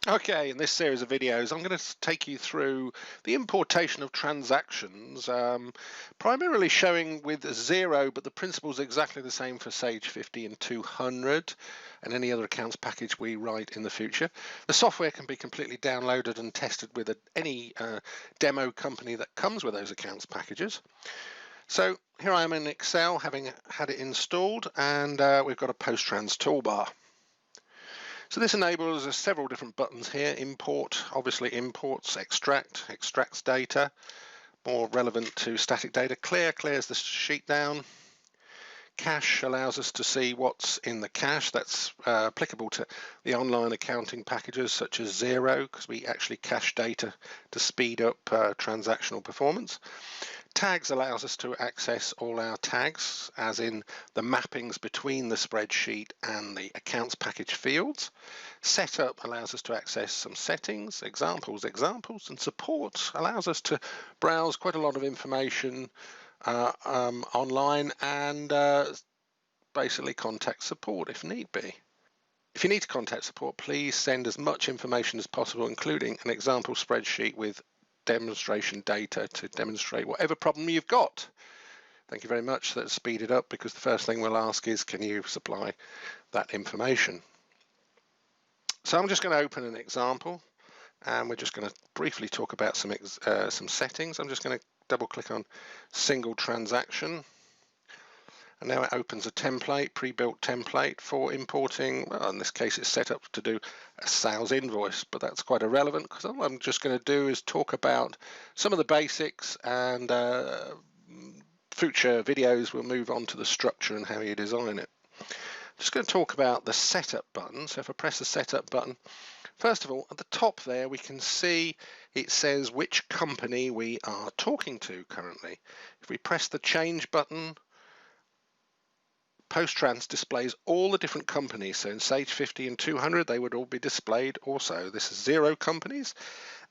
Okay, in this series of videos, I'm going to take you through the importation of transactions, primarily showing with Xero, but the principle is exactly the same for Sage 50 and 200 and any other accounts package we write in the future. The software can be completely downloaded and tested with any demo company that comes with those accounts packages. So here I am in Excel, having had it installed, and we've got a PostTrans toolbar. So this enables us several different buttons here. Import, obviously imports, extract, extracts data, more relevant to static data. Clear, clears the sheet down. Cache allows us to see what's in the cache. That's applicable to the online accounting packages such as Xero, because we actually cache data to speed up transactional performance. Tags allows us to access all our tags, as in the mappings between the spreadsheet and the accounts package fields. Setup allows us to access some settings, examples, and support allows us to browse quite a lot of information online and basically contact support if need be. If you need to contact support, please send as much information as possible, including an example spreadsheet with demonstration data to demonstrate whatever problem you've got. Thank you very much. Let's speed it up, because the first thing we'll ask is, can you supply that information? So I'm just going to open an example, and we're just going to briefly talk about some settings. I'm just going to double click on single transaction. And now it opens a template, pre-built template for importing. Well, in this case, it's set up to do a sales invoice, but that's quite irrelevant, because all I'm just going to do is talk about some of the basics, and future videos will move on to the structure and how you design it. I'm just going to talk about the setup button. So if I press the setup button, first of all, at the top there, we can see it says which company we are talking to currently. If we press the change button, PostTrans displays all the different companies. So in Sage 50 and 200, they would all be displayed also. This is Xero companies,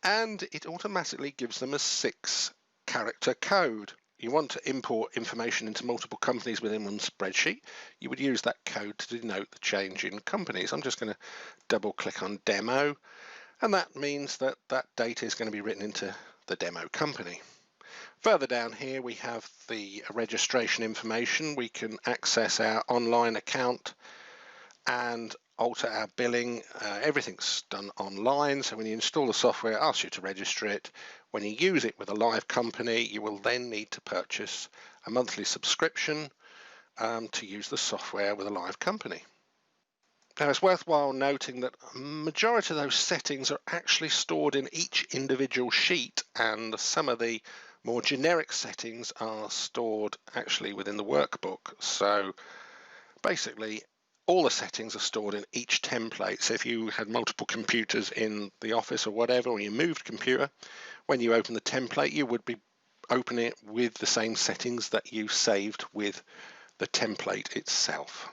and it automatically gives them a 6-character code. You want to import information into multiple companies within one spreadsheet, you would use that code to denote the change in companies. I'm just going to double click on demo, and that means that that data is going to be written into the demo company. Further down here, we have the registration information. We can access our online account and alter our billing. Everything's done online. So when you install the software, it asks you to register it. When you use it with a live company, you will then need to purchase a monthly subscription to use the software with a live company. Now, it's worthwhile noting that a majority of those settings are actually stored in each individual sheet, and some of the more generic settings are stored actually within the workbook. So basically, all the settings are stored in each template. So if you had multiple computers in the office or whatever, or you moved computer, when you open the template, you would be opening it with the same settings that you saved with the template itself.